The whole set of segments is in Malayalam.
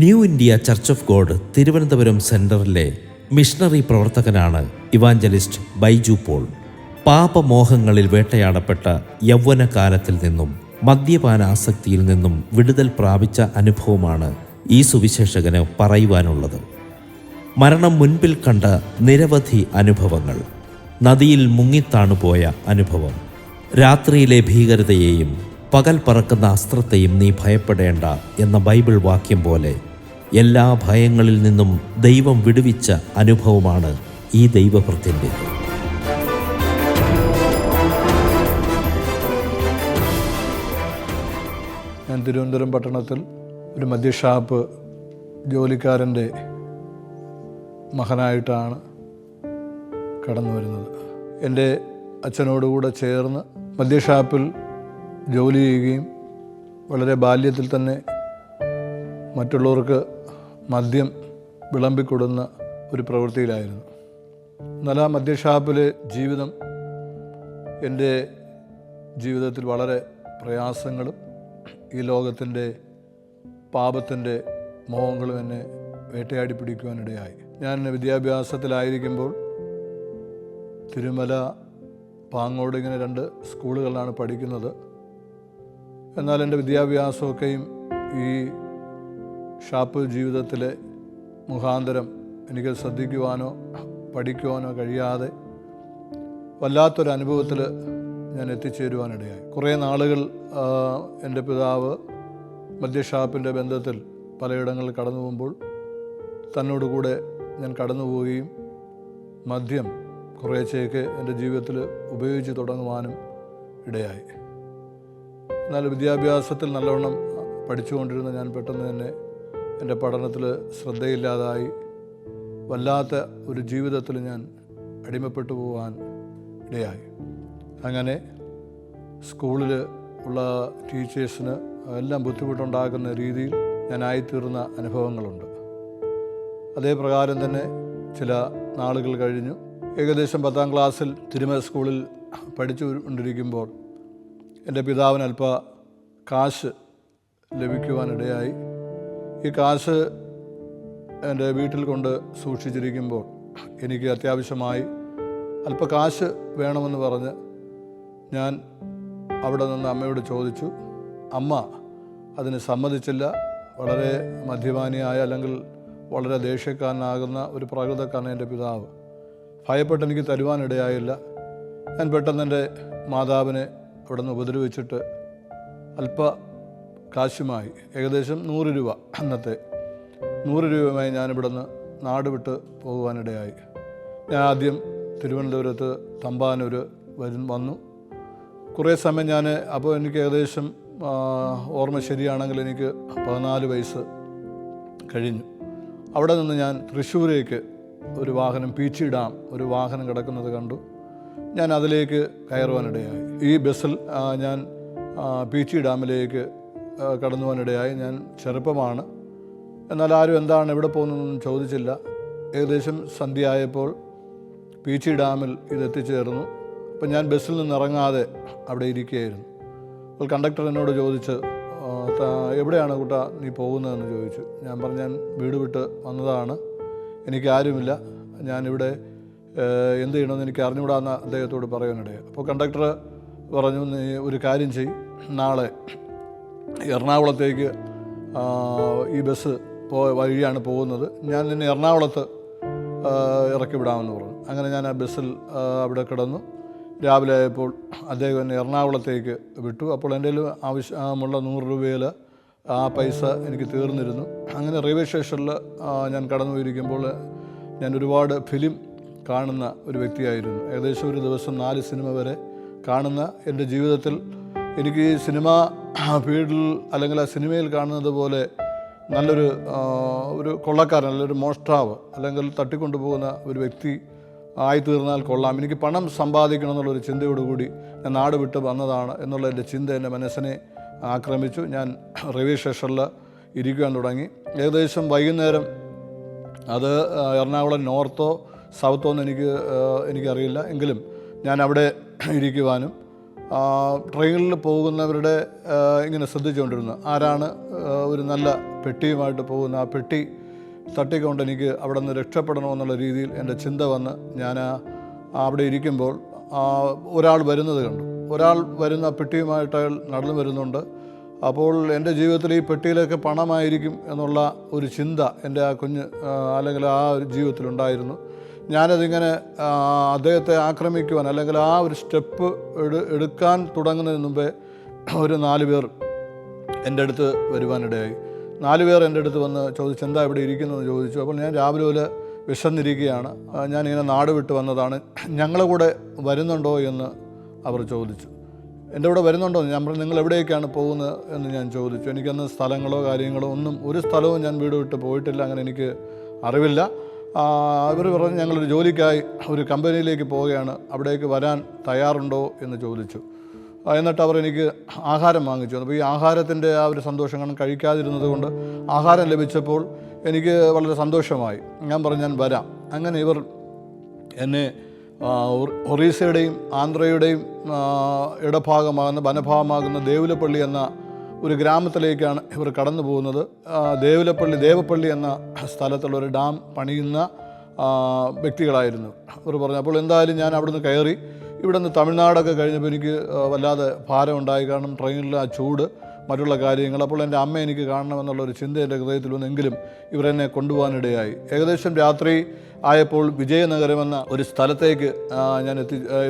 New India church of god Thiruvananthapuram സെൻറ്ററിലെ മിഷണറി പ്രവർത്തകനാണ് ഇവാഞ്ചലിസ്റ്റ് ബൈജു പോൾ. പാപമോഹങ്ങളിൽ വേട്ടയാടപ്പെട്ട യൗവനകാലത്തിൽ നിന്നും മദ്യപാനാസക്തിയിൽ നിന്നും വിടുതൽ പ്രാപിച്ച അനുഭവമാണ് ഈ സുവിശേഷകന് പറയുവാനുള്ളത്. മരണം മുൻപിൽ കണ്ട നിരവധി അനുഭവങ്ങൾ, നദിയിൽ മുങ്ങിത്താണുപോയ അനുഭവം, രാത്രിയിലെ ഭീകരതയെയും പകൽ പറക്കുന്ന അസ്ത്രത്തെയും നീ ഭയപ്പെടേണ്ട എന്ന ബൈബിൾ വാക്യം പോലെ എല്ലാ ഭയങ്ങളിൽ നിന്നും ദൈവം വിടുവിച്ച അനുഭവമാണ് ഈ ദൈവഭൃത്യൻ്റെ. ഞാൻ തിരുവനന്തപുരം പട്ടണത്തിൽ ഒരു മദ്യഷാപ്പ് ജോലിക്കാരൻ്റെ മകനായിട്ടാണ് കടന്നു വരുന്നത്. എൻ്റെ അച്ഛനോടുകൂടെ ചേർന്ന് മദ്യഷാപ്പിൽ ജോലി ചെയ്യുകയും വളരെ ബാല്യത്തിൽ തന്നെ മറ്റുള്ളവർക്ക് മദ്യം വിളമ്പിക്കൊടുന്ന ഒരു പ്രവൃത്തിയിലായിരുന്നു. എന്നാൽ ആ മദ്യഷാപ്പിലെ ജീവിതം എൻ്റെ ജീവിതത്തിൽ വളരെ പ്രയാസങ്ങളും ഈ ലോകത്തിൻ്റെ പാപത്തിൻ്റെ മോഹങ്ങളും എന്നെ വേട്ടയാടി പിടിക്കുവാനിടയായി. ഞാൻ വിദ്യാഭ്യാസത്തിലായിരിക്കുമ്പോൾ തിരുമല, പാങ്ങോട് ഇങ്ങനെ 2 സ്കൂളുകളിലാണ് പഠിക്കുന്നത്. എന്നാൽ എൻ്റെ വിദ്യാഭ്യാസമൊക്കെയും ഈ ഷാപ്പ് ജീവിതത്തിലെ മുഖാന്തരം എനിക്ക് ശ്രദ്ധിക്കുവാനോ പഠിക്കുവാനോ കഴിയാതെ വല്ലാത്തൊരനുഭവത്തിൽ ഞാൻ എത്തിച്ചേരുവാനിടയായി. കുറേ നാളുകൾ എൻ്റെ പിതാവ് മദ്യഷാപ്പിൻ്റെ ബന്ധത്തിൽ പലയിടങ്ങളിൽ കടന്നു പോകുമ്പോൾ തന്നോടുകൂടെ ഞാൻ കടന്നു പോവുകയും മദ്യം കുറേശ്ശേക്ക് എൻ്റെ ജീവിതത്തിൽ ഉപയോഗിച്ച് തുടങ്ങുവാനും ഇടയായി. എന്നാൽ വിദ്യാഭ്യാസത്തിൽ നല്ലവണ്ണം പഠിച്ചുകൊണ്ടിരുന്ന ഞാൻ പെട്ടെന്ന് തന്നെ എൻ്റെ പഠനത്തിൽ ശ്രദ്ധയില്ലാതായി വല്ലാത്ത ഒരു ജീവിതത്തിൽ ഞാൻ അടിമപ്പെട്ടു പോകാൻ ഇടയായി. അങ്ങനെ സ്കൂളിൽ ഉള്ള ടീച്ചേഴ്സിന് എല്ലാം ബുദ്ധിമുട്ടുണ്ടാക്കുന്ന രീതിയിൽ ഞാനായിത്തീർന്ന അനുഭവങ്ങളുണ്ട്. അതേ പ്രകാരം തന്നെ ചില നാളുകൾ കഴിഞ്ഞു. ഏകദേശം 10ാം ക്ലാസ്സിൽ തിരുമല സ്കൂളിൽ പഠിച്ചു കൊണ്ടിരിക്കുമ്പോൾ എൻ്റെ പിതാവിന് അല്പ കാശ് ലഭിക്കുവാനിടയായി. ഈ കാശ് എൻ്റെ വീട്ടിൽ കൊണ്ട് സൂക്ഷിച്ചിരിക്കുമ്പോൾ എനിക്ക് അത്യാവശ്യമായി അല്പ കാശ് വേണമെന്ന് പറഞ്ഞ് ഞാൻ അവിടെ നിന്ന് അമ്മയോട് ചോദിച്ചു. അമ്മ അതിന് സമ്മതിച്ചില്ല. വളരെ മദ്യപാനിയായ അല്ലെങ്കിൽ വളരെ ദേഷ്യക്കാരനാകുന്ന ഒരു പ്രകൃതക്കാരൻ എൻ്റെ പിതാവ്. ഭയപ്പെട്ട് എനിക്ക് തരുവാനിടയായില്ല. ഞാൻ പെട്ടെന്ന് എൻ്റെ മാതാവിനെ അവിടെ നിന്ന് ഉപദ്രവിച്ചിട്ട് അല്പ കാശുമായി, ഏകദേശം 100 രൂപ, അന്നത്തെ 100 രൂപയുമായി ഞാനിവിടെ നിന്ന് നാട് വിട്ട് പോകുവാനിടയായി. ഞാൻ ആദ്യം തിരുവനന്തപുരത്ത് തമ്പാനൂർ വന്നു. കുറേ സമയം ഞാൻ അപ്പോൾ എനിക്ക് ഏകദേശം ഓർമ്മ ശരിയാണെങ്കിൽ എനിക്ക് 14 വയസ്സ് കഴിഞ്ഞു. അവിടെ നിന്ന് ഞാൻ തൃശ്ശൂരേക്ക് ഒരു വാഹനം, പീച്ചി ഡാം ഒരു വാഹനം കിടക്കുന്നത് കണ്ടു. ഞാൻ അതിലേക്ക് കയറുവാനിടയായി. ഈ ബസ്സിൽ ഞാൻ പീച്ചി ഡാമിലേക്ക് കടന്നു പോകാനിടയായി. ഞാൻ ചെറുപ്പമാണ്, എന്നാൽ ആരും എന്താണ് എവിടെ പോകുന്നതെന്നൊന്നും ചോദിച്ചില്ല. ഏകദേശം സന്ധ്യയായപ്പോൾ പീച്ചി ഡാമിൽ ഇതെത്തിച്ചേർന്നു. അപ്പം ഞാൻ ബസ്സിൽ നിന്ന് ഇറങ്ങാതെ അവിടെ ഇരിക്കുകയായിരുന്നു. അപ്പോൾ കണ്ടക്ടർ എന്നോട് ചോദിച്ച്, എവിടെയാണ് കൂട്ടാ നീ പോകുന്നതെന്ന് ചോദിച്ചു. ഞാൻ പറഞ്ഞു, ഞാൻ വീട് വിട്ട് വന്നതാണ്, എനിക്ക് ആരുമില്ല, ഞാനിവിടെ എന്ത് ചെയ്യണമെന്ന് എനിക്ക് അറിഞ്ഞുകൂടാന്ന് അദ്ദേഹത്തോട് പറയാനിടയായി. അപ്പോൾ കണ്ടക്ടർ പറഞ്ഞു, നീ ഒരു കാര്യം ചെയ്യ്, നാളെ എറണാകുളത്തേക്ക് ഈ ബസ് വഴിയാണ് പോകുന്നത്, ഞാൻ നിന്നെ എറണാകുളത്ത് ഇറക്കി വിടാമെന്ന് പറഞ്ഞു. അങ്ങനെ ഞാൻ ആ ബസ്സിൽ അവിടെ കിടന്നു. രാവിലെ ആയപ്പോൾ അദ്ദേഹം എന്നെ എറണാകുളത്തേക്ക് വിട്ടു. അപ്പോൾ എൻ്റെ ആവശ്യമുള്ള 100 രൂപയിൽ ആ പൈസ എനിക്ക് തീർന്നിരുന്നു. അങ്ങനെ റെയിൽവേ സ്റ്റേഷനിൽ ഞാൻ കടന്നു പോയിരിക്കുമ്പോൾ ഞാൻ ഒരുപാട് ഫിലിം കാണുന്ന ഒരു വ്യക്തിയായിരുന്നു. ഏകദേശം ഒരു ദിവസം 4 സിനിമ വരെ കാണുന്ന എൻ്റെ ജീവിതത്തിൽ എനിക്ക് ഈ സിനിമ ഫീൽഡിൽ അല്ലെങ്കിൽ ആ സിനിമയിൽ കാണുന്നത് പോലെ ഒരു കൊള്ളക്കാരൻ, നല്ലൊരു മോഷ്ടാവ് അല്ലെങ്കിൽ തട്ടിക്കൊണ്ടുപോകുന്ന ഒരു വ്യക്തി ആയിത്തീർന്നാൽ കൊള്ളാം, എനിക്ക് പണം സമ്പാദിക്കണം എന്നുള്ളൊരു ചിന്തയോടുകൂടി ഞാൻ നാട് വിട്ട് വന്നതാണ് എന്നുള്ള എൻ്റെ ചിന്ത എൻ്റെ മനസ്സിനെ ആക്രമിച്ചു. ഞാൻ റെയിൽവേ സ്റ്റേഷനിൽ ഇരിക്കുവാൻ തുടങ്ങി. ഏകദേശം വൈകുന്നേരം, അത് എറണാകുളം നോർത്തോ സൗത്തോ എന്ന് എനിക്കറിയില്ല, എങ്കിലും ഞാൻ അവിടെ ഇരിക്കുവാനും ട്രെയിനിൽ പോകുന്നവരുടെ ഇങ്ങനെ ശ്രദ്ധിച്ചുകൊണ്ടിരുന്നു. ആരാണ് ഒരു നല്ല പെട്ടിയുമായിട്ട് പോകുന്ന, ആ പെട്ടി തട്ടിക്കൊണ്ട് എനിക്ക് അവിടെ നിന്ന് രക്ഷപ്പെടണമെന്നുള്ള രീതിയിൽ എൻ്റെ ചിന്ത വന്ന് ഞാൻ അവിടെ ഇരിക്കുമ്പോൾ ഒരാൾ വരുന്നത് കണ്ടു. ഒരാൾ വരുന്ന പെട്ടിയുമായിട്ട് അയാൾ നടന്നു വരുന്നുണ്ട്. അപ്പോൾ എൻ്റെ ജീവിതത്തിൽ ഈ പെട്ടിയിലൊക്കെ പണമായിരിക്കും എന്നുള്ള ഒരു ചിന്ത എൻ്റെ ആ കുഞ്ഞ് അല്ലെങ്കിൽ ആ ഒരു ജീവിതത്തിലുണ്ടായിരുന്നു. ഞാനതിങ്ങനെ അദ്ദേഹത്തെ ആക്രമിക്കുവാൻ അല്ലെങ്കിൽ ആ ഒരു സ്റ്റെപ്പ് എടുക്കാൻ തുടങ്ങുന്നതിന് മുമ്പേ ഒരു 4 പേർ എൻ്റെ അടുത്ത് വരുവാനിടയായി. 4 പേർ എൻ്റെ അടുത്ത് വന്ന് ചോദിച്ചു, എന്താ ഇവിടെ ഇരിക്കുന്നതെന്ന് ചോദിച്ചു. അപ്പോൾ ഞാൻ രാവിലെ പോലെ വിശന്നിരിക്കുകയാണ്, ഞാനിങ്ങനെ നാട് വിട്ട് വന്നതാണ്, ഞങ്ങളെ കൂടെ വരുന്നുണ്ടോ എന്ന് അവർ ചോദിച്ചു. എൻ്റെ കൂടെ വരുന്നുണ്ടോ എന്ന് ഞാൻ പറഞ്ഞു. നിങ്ങൾ എവിടേക്കാണ് പോകുന്നത് എന്ന് ഞാൻ ചോദിച്ചു. എനിക്കന്ന് സ്ഥലങ്ങളോ കാര്യങ്ങളോ ഒന്നും, ഒരു സ്ഥലവും ഞാൻ വീട് വിട്ട് പോയിട്ടില്ല, അങ്ങനെ എനിക്ക് അറിവില്ല. അവർ പറഞ്ഞു, ഞങ്ങളൊരു ജോലിക്കായി ഒരു കമ്പനിയിലേക്ക് പോവുകയാണ്, അവിടേക്ക് വരാൻ തയ്യാറുണ്ടോ എന്ന് ചോദിച്ചു. എന്നിട്ട് അവർ എനിക്ക് ആഹാരം വാങ്ങിച്ചു. അപ്പോൾ ഈ ആഹാരത്തിൻ്റെ ആ ഒരു സന്തോഷം, കാരണം കഴിക്കാതിരുന്നത് കൊണ്ട് ആഹാരം ലഭിച്ചപ്പോൾ എനിക്ക് വളരെ സന്തോഷമായി. ഞാൻ പറഞ്ഞു, ഞാൻ വരാം. അങ്ങനെ ഇവർ എന്നെ ഒറീസയുടെയും ആന്ധ്രയുടെയും ഇടഭാഗമാകുന്ന വനഭാഗമാകുന്ന ദേവുലപ്പള്ളി എന്ന ഒരു ഗ്രാമത്തിലേക്കാണ് ഇവർ കടന്നു പോകുന്നത്. ദേവപ്പള്ളി എന്ന സ്ഥലത്തുള്ള ഒരു ഡാം പണിയുന്ന വ്യക്തികളായിരുന്നു ഇവർ പറഞ്ഞു. അപ്പോൾ എന്തായാലും ഞാൻ അവിടുന്ന് കയറി. ഇവിടെ നിന്ന് തമിഴ്നാടൊക്കെ കഴിഞ്ഞപ്പോൾ എനിക്ക് വല്ലാതെ ഭാരമുണ്ടായി, കാരണം ട്രെയിനിലെ ആ ചൂട്, മറ്റുള്ള കാര്യങ്ങൾ. അപ്പോൾ എൻ്റെ അമ്മ എനിക്ക് കാണണമെന്നുള്ളൊരു ചിന്ത എൻ്റെ ഹൃദയത്തിൽ വന്നെങ്കിലും ഇവരെന്നെ കൊണ്ടുപോകാനിടയായി. ഏകദേശം രാത്രി ആയപ്പോൾ വിജയനഗരം എന്ന ഒരു സ്ഥലത്തേക്ക് ഞാൻ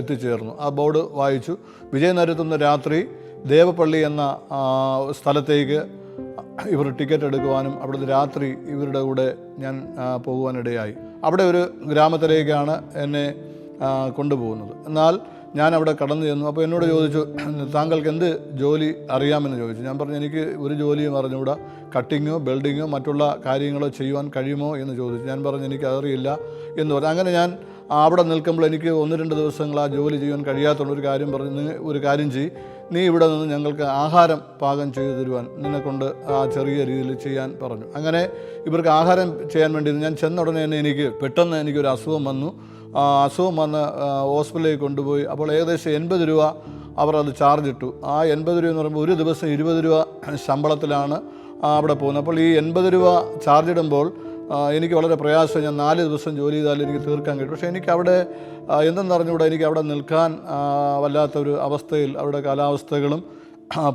എത്തിച്ചേർന്നു. ആ ബോർഡ് വായിച്ചു. വിജയനഗരത്തു നിന്ന് രാത്രി ദേവപ്പള്ളി എന്ന സ്ഥലത്തേക്ക് ഇവർ ടിക്കറ്റ് എടുക്കുവാനും അവിടുന്ന് രാത്രി ഇവരുടെ കൂടെ ഞാൻ പോകുവാനിടയായി. അവിടെ ഒരു ഗ്രാമത്തിലേക്കാണ് എന്നെ കൊണ്ടുപോകുന്നത്. എന്നാൽ ഞാൻ അവിടെ കടന്നു ചെന്നു. അപ്പോൾ എന്നോട് ചോദിച്ചു, താങ്കൾക്ക് എന്ത് ജോലി അറിയാമെന്ന് ചോദിച്ചു. ഞാൻ പറഞ്ഞു, എനിക്ക് ഒരു ജോലിയും അറിഞ്ഞുകൂടാ, കട്ടിങ്ങോ ബെൽഡിങ്ങോ മറ്റുള്ള കാര്യങ്ങളോ ചെയ്യുവാൻ കഴിയുമോ എന്ന് ചോദിച്ചു. ഞാൻ പറഞ്ഞു, എനിക്ക് അറിയില്ല എന്ന് പറഞ്ഞു. അങ്ങനെ ഞാൻ അവിടെ നിൽക്കുമ്പോൾ എനിക്ക് 1-2 ദിവസങ്ങൾ ആ ജോലി ചെയ്യാൻ കഴിയാത്തുള്ള ഒരു കാര്യം പറഞ്ഞു, ഒരു കാര്യം ചെയ്യ്, നീ ഇവിടെ നിന്ന് ഞങ്ങൾക്ക് ആഹാരം പാകം ചെയ്തു തരുവാൻ നിന്നെക്കൊണ്ട് ആ ചെറിയ രീതിയിൽ ചെയ്യാൻ പറഞ്ഞു. അങ്ങനെ ഇവർക്ക് ആഹാരം ചെയ്യാൻ വേണ്ടി ഞാൻ ചെന്ന ഉടനെ തന്നെ എനിക്ക് പെട്ടെന്ന് എനിക്കൊരു അസുഖം വന്നു. അസുഖം വന്ന് ഹോസ്പിറ്റലിലേക്ക് കൊണ്ടുപോയി. അപ്പോൾ ഏകദേശം 80 രൂപ അവർ അത് ചാർജ് ഇട്ടു. ആ 80 രൂപ എന്ന് പറയുമ്പോൾ ഒരു ദിവസം 20 രൂപ ശമ്പളത്തിലാണ് അവിടെ പോകുന്നത്. അപ്പോൾ ഈ 80 രൂപ ചാർജ് ഇടുമ്പോൾ എനിക്ക് വളരെ പ്രയാസം. ഞാൻ 4 ദിവസം ജോലി ചെയ്താലും എനിക്ക് തീർക്കാൻ കഴിയും. പക്ഷേ എനിക്കവിടെ എന്തെന്നറിഞ്ഞുകൂടെ, എനിക്ക് അവിടെ നിൽക്കാൻ വല്ലാത്തൊരു അവസ്ഥയിൽ, അവിടെ കാലാവസ്ഥകളും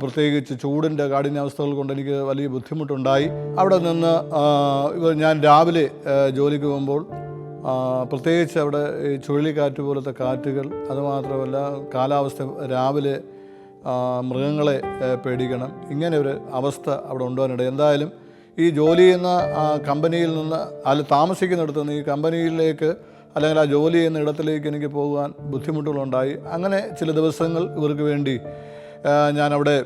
പ്രത്യേകിച്ച് ചൂടിൻ്റെ കാഠിന്യാവസ്ഥകൾ കൊണ്ട് എനിക്ക് വലിയ ബുദ്ധിമുട്ടുണ്ടായി. അവിടെ നിന്ന് ഞാൻ രാവിലെ ജോലിക്ക് പോകുമ്പോൾ പ്രത്യേകിച്ച് അവിടെ ഈ ചുഴലിക്കാറ്റ് പോലത്തെ കാറ്റുകൾ, അതുമാത്രമല്ല കാലാവസ്ഥ, രാവിലെ മൃഗങ്ങളെ പേടിക്കണം, ഇങ്ങനെ ഒരു അവസ്ഥ അവിടെ ഉണ്ടാകാനിട. എന്തായാലും ഈ ജോലി ചെയ്യുന്ന കമ്പനിയിൽ നിന്ന് താമസിക്കുന്നിടത്ത് നിന്ന് ഈ കമ്പനിയിലേക്ക് അല്ലെങ്കിൽ ആ ജോലി ചെയ്യുന്ന ഇടത്തിലേക്ക് എനിക്ക് പോകുവാൻ ബുദ്ധിമുട്ടുകളുണ്ടായി. അങ്ങനെ ചില ദിവസങ്ങൾ ഇവർക്ക് വേണ്ടി ഞാനവിടെ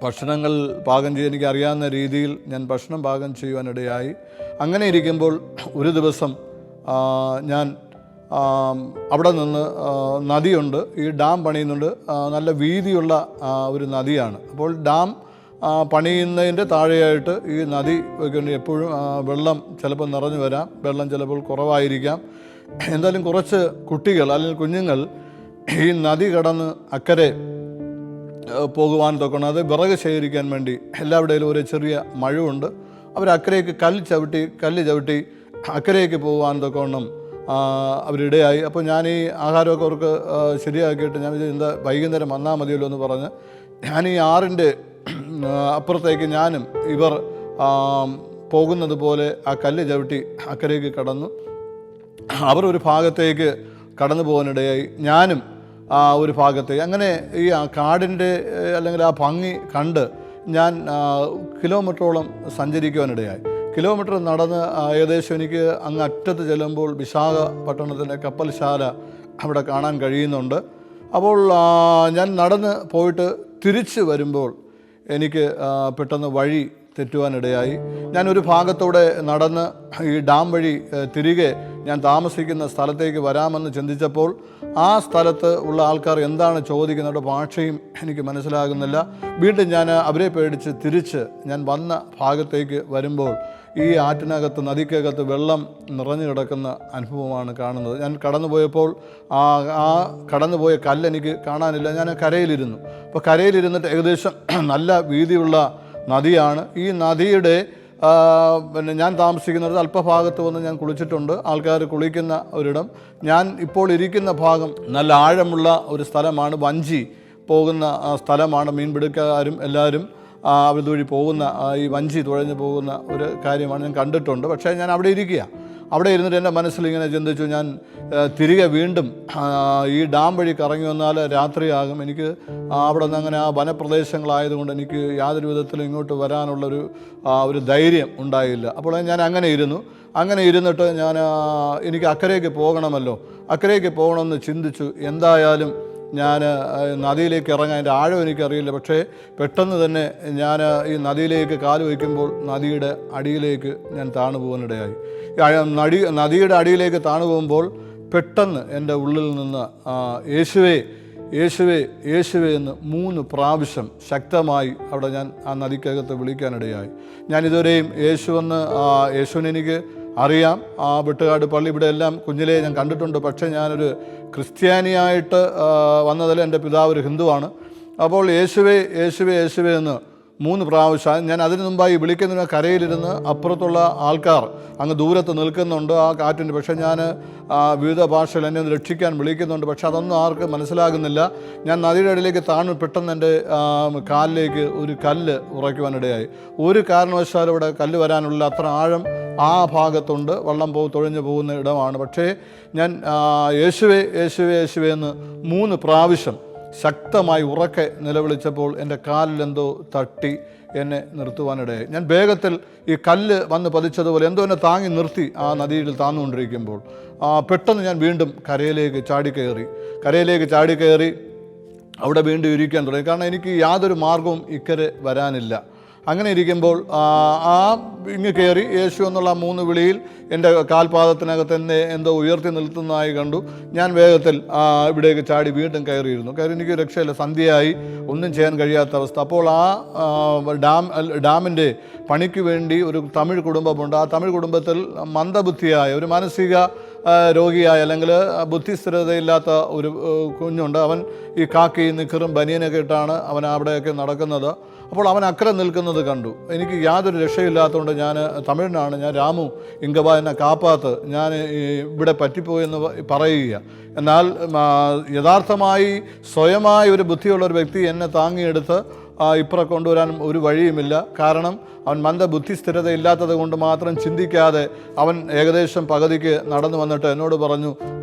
ഭക്ഷണങ്ങൾ പാകം ചെയ്യാൻ എനിക്ക് അറിയാവുന്ന രീതിയിൽ ഞാൻ ഭക്ഷണം പാകം ചെയ്യുവാനിടയായി. അങ്ങനെ ഇരിക്കുമ്പോൾ ഒരു ദിവസം ഞാൻ അവിടെ നിന്ന് നദിയുണ്ട്, ഈ ഡാം പണിയുന്നുണ്ട്, നല്ല വീതിയുള്ള ഒരു നദിയാണ്. അപ്പോൾ ഡാം പണിയുന്നതിൻ്റെ താഴെയായിട്ട് ഈ നദി എപ്പോഴും വെള്ളം ചിലപ്പോൾ നിറഞ്ഞു വരാം, വെള്ളം ചിലപ്പോൾ കുറവായിരിക്കാം. എന്തായാലും കുറച്ച് കുട്ടികൾ അല്ലെങ്കിൽ കുഞ്ഞുങ്ങൾ ഈ നദി കടന്ന് അക്കരെ പോകുവാൻ തൊക്കണം. അത് വിറക് ശേഖരിക്കാൻ വേണ്ടി എല്ലാവിടെയും ഒരു ചെറിയ മഴവുണ്ട്. അവർ അക്കരയ്ക്ക് കല്ല് ചവിട്ടി അക്കരയ്ക്ക് പോകുവാൻ തൊക്കണം അവരിടയായി. അപ്പോൾ ഞാൻ ഈ ആഹാരമൊക്കെ അവർക്ക് ശരിയാക്കിയിട്ട് ഞാൻ എന്താ വൈകുന്നേരം വന്നാൽ മതിയല്ലോ എന്ന് പറഞ്ഞ് ഞാൻ ഈ ആറിൻ്റെ അപ്പുറത്തേക്ക് ഞാനും ഇവർ പോകുന്നത് പോലെ ആ കല്ല് ചവിട്ടി അക്കരയ്ക്ക് കടന്നു. അവർ ഒരു ഭാഗത്തേക്ക് കടന്നു പോകാനിടയായി, ഞാനും ഒരു ഭാഗത്തേക്ക്. അങ്ങനെ ഈ കാടിൻ്റെ അല്ലെങ്കിൽ ആ ഭംഗി കണ്ട് ഞാൻ കിലോമീറ്ററോളം സഞ്ചരിക്കുവാനിടയായി. കിലോമീറ്റർ നടന്ന് ഏകദേശം എനിക്ക് അങ്ങ് അറ്റത്ത് ചെല്ലുമ്പോൾ വിശാഖപട്ടണത്തിൻ്റെ കപ്പൽശാല അവിടെ കാണാൻ കഴിയുന്നുണ്ട്. അപ്പോൾ ഞാൻ നടന്ന് പോയിട്ട് തിരിച്ച് വരുമ്പോൾ എനിക്ക് പെട്ടെന്ന് വഴി തെറ്റുവാനിടയായി. ഞാനൊരു ഭാഗത്തൂടെ നടന്ന് ഈ ഡാം വഴി തിരികെ ഞാൻ താമസിക്കുന്ന സ്ഥലത്തേക്ക് വരാമെന്ന് ചിന്തിച്ചപ്പോൾ ആ സ്ഥലത്ത് ഉള്ള ആൾക്കാർ എന്താണ് ചോദിക്കുന്നത് ഭാഷയും എനിക്ക് മനസ്സിലാകുന്നില്ല. വീണ്ടും ഞാൻ അവരെ പേടിച്ച് തിരിച്ച് ഞാൻ വന്ന ഭാഗത്തേക്ക് വരുമ്പോൾ ഈ ആറ്റിനകത്ത് നദിക്കകത്ത് വെള്ളം നിറഞ്ഞു കിടക്കുന്ന അനുഭവമാണ് കാണുന്നത്. ഞാൻ കടന്നുപോയപ്പോൾ ആ കടന്നുപോയ കല്ലെനിക്ക് കാണാനില്ല. ഞാൻ കരയിലിരുന്നു. അപ്പോൾ കരയിലിരുന്നിട്ട് ഏകദേശം നല്ല വീതിയുള്ള നദിയാണ്. ഈ നദിയുടെ പിന്നെ ഞാൻ താമസിക്കുന്നത് അല്പഭാഗത്ത് വന്ന് ഞാൻ കുളിച്ചിട്ടുണ്ട്. ആൾക്കാർ കുളിക്കുന്ന ഒരിടം. ഞാൻ ഇപ്പോൾ ഇരിക്കുന്ന ഭാഗം നല്ല ആഴമുള്ള ഒരു സ്ഥലമാണ്. വഞ്ചി പോകുന്ന സ്ഥലമാണ്. മീൻപിടുക്കാരും എല്ലാവരും അതുവഴി പോകുന്ന ഈ വഞ്ചി തുഴഞ്ഞു പോകുന്ന ഒരു കാര്യമാണ് ഞാൻ കണ്ടിട്ടുണ്ട്. പക്ഷേ ഞാൻ അവിടെ ഇരിക്കുക. അവിടെ ഇരുന്നിട്ട് എൻ്റെ മനസ്സിൽ ഇങ്ങനെ ചിന്തിച്ചു, ഞാൻ തിരികെ വീണ്ടും ഈ ഡാം വഴി കറങ്ങി വന്നാൽ രാത്രിയാകും. എനിക്ക് അവിടെ നിന്ന് അങ്ങനെ ആ വനപ്രദേശങ്ങളായതുകൊണ്ട് എനിക്ക് യാതൊരു വിധത്തിലും ഇങ്ങോട്ട് വരാനുള്ളൊരു ഒരു ധൈര്യം ഉണ്ടായില്ല. അപ്പോൾ ഞാൻ അങ്ങനെ ഇരുന്നിട്ട് ഞാൻ എനിക്ക് അക്കരയ്ക്ക് പോകണമല്ലോ, അക്കരയ്ക്ക് പോകണമെന്ന് ചിന്തിച്ചു. എന്തായാലും ഞാൻ നദിയിലേക്ക് ഇറങ്ങാൻ, എൻ്റെ ആഴം എനിക്കറിയില്ല. പക്ഷേ പെട്ടെന്ന് തന്നെ ഞാൻ ഈ നദിയിലേക്ക് കാല് വയ്ക്കുമ്പോൾ നദിയുടെ അടിയിലേക്ക് ഞാൻ താണു പോകാനിടയായി. നദിയുടെ അടിയിലേക്ക് താണു പോകുമ്പോൾ പെട്ടെന്ന് എൻ്റെ ഉള്ളിൽ നിന്ന് യേശുവേ യേശുവേ യേശുവേ എന്ന് 3 പ്രാവശ്യം ശക്തമായി അവിടെ ഞാൻ ആ നദിക്കകത്ത് വിളിക്കാനിടയായി. ഞാനിതുവരെയും യേശുവിനെ എനിക്ക് അറിയാം. വെട്ടുകാട് പള്ളി ഇവിടെ എല്ലാം കുഞ്ഞിലേ ഞാൻ കണ്ടിട്ടുണ്ട്. പക്ഷേ ഞാനൊരു ക്രിസ്ത്യാനിയായിട്ട് വന്നതിൽ എൻ്റെ പിതാവ് ഒരു ഹിന്ദുവാണ്. അപ്പോൾ യേശുവേ യേശുവേ യേശുവേ എന്ന് 3 പ്രാവശ്യം ഞാൻ അതിനു മുമ്പായി വിളിക്കുന്നതിന് കരയിലിരുന്ന് അപ്പുറത്തുള്ള ആൾക്കാർ അങ്ങ് ദൂരത്ത് നിൽക്കുന്നുണ്ട് ആ കാറ്റിൻ്റെ. പക്ഷേ ഞാൻ വിവിധ ഭാഷയിൽ എന്നെ ഒന്ന് രക്ഷിക്കാൻ വിളിക്കുന്നുണ്ട്. പക്ഷെ അതൊന്നും ആർക്ക് മനസ്സിലാകുന്നില്ല. ഞാൻ നദിയുടെ അടിയിലേക്ക് താണു പെട്ടെന്ന് എൻ്റെ കാലിലേക്ക് ഒരു കല്ല് ഉറയ്ക്കുവാനിടയായി. ഒരു കാരണവശാലും ഇവിടെ കല്ല് വരാനുള്ള അത്ര ആഴം ആ ഭാഗത്തുണ്ട്. വെള്ളം തുഴഞ്ഞു പോകുന്ന ഇടമാണ്. പക്ഷേ ഞാൻ യേശുവേ യേശുവേ യേശുവേ എന്ന് 3 പ്രാവശ്യം ശക്തമായി ഉറക്കെ നിലവിളിച്ചപ്പോൾ എൻ്റെ കാലിലെന്തോ തട്ടി എന്നെ നിർത്തുവാനിടയായി. ഞാൻ വേഗത്തിൽ ഈ കല്ല് വന്ന് പതിച്ചതുപോലെ എന്തോ എന്നെ താങ്ങി നിർത്തി ആ നദിയിൽ താന്നുകൊണ്ടിരിക്കുമ്പോൾ പെട്ടെന്ന് ഞാൻ വീണ്ടും കരയിലേക്ക് ചാടിക്കയറി അവിടെ വീണ്ടും ഇരിക്കാൻ തുടങ്ങി. കാരണം എനിക്ക് യാതൊരു മാർഗവും ഇക്കരെ വരാനില്ല. അങ്ങനെ ഇരിക്കുമ്പോൾ ഇങ്ങ് കയറി യേശു എന്നുള്ള 3 വിളിയിൽ എൻ്റെ കാൽപാദത്തിനകത്ത് എന്നെ എന്തോ ഉയർത്തി നിർത്തുന്നതായി കണ്ടു. ഞാൻ വേഗത്തിൽ ഇവിടേക്ക് ചാടി വീണ്ടും കയറിയിരുന്നു. കാര്യം എനിക്ക് രക്ഷയില്ല, സന്ധ്യയായി, ഒന്നും ചെയ്യാൻ കഴിയാത്ത അവസ്ഥ. അപ്പോൾ ഡാമിൻ്റെ പണിക്ക് വേണ്ടി ഒരു തമിഴ് കുടുംബമുണ്ട്. ആ തമിഴ് കുടുംബത്തിൽ മന്ദബുദ്ധിയായ ഒരു മാനസിക രോഗിയായ അല്ലെങ്കിൽ ബുദ്ധിസ്ഥിരതയില്ലാത്ത ഒരു കുഞ്ഞുണ്ട്. അവൻ ഈ കാക്കി നിക്കറും ബനിയനൊക്കെ ഇട്ടാണ് അവൻ അവിടെയൊക്കെ നടക്കുന്നത്. അപ്പോൾ അവൻ അക്കരെ നിൽക്കുന്നത് കണ്ടു. എനിക്ക് യാതൊരു രക്ഷയില്ലാത്തതുകൊണ്ട് ഞാൻ തമിഴിനാണ്, ഞാൻ രാമു ഇങ്കബ എന്നെ കാപ്പാത്ത്, ഞാൻ ഇവിടെ പറ്റിപ്പോയെന്ന് പറയുക. എന്നാൽ യഥാർത്ഥമായി സ്വയമായി ഒരു ബുദ്ധിയുള്ള ഒരു വ്യക്തി എന്നെ താങ്ങിയെടുത്ത് ഇപ്പുറം കൊണ്ടുവരാൻ ഒരു വഴിയുമില്ല. കാരണം അവൻ മന്ദബുദ്ധി സ്ഥിരത ഇല്ലാത്തത് കൊണ്ട് മാത്രം ചിന്തിക്കാതെ അവൻ ഏകദേശം പകുതിക്ക് നടന്നു വന്നിട്ട് എന്നോട് പറഞ്ഞു,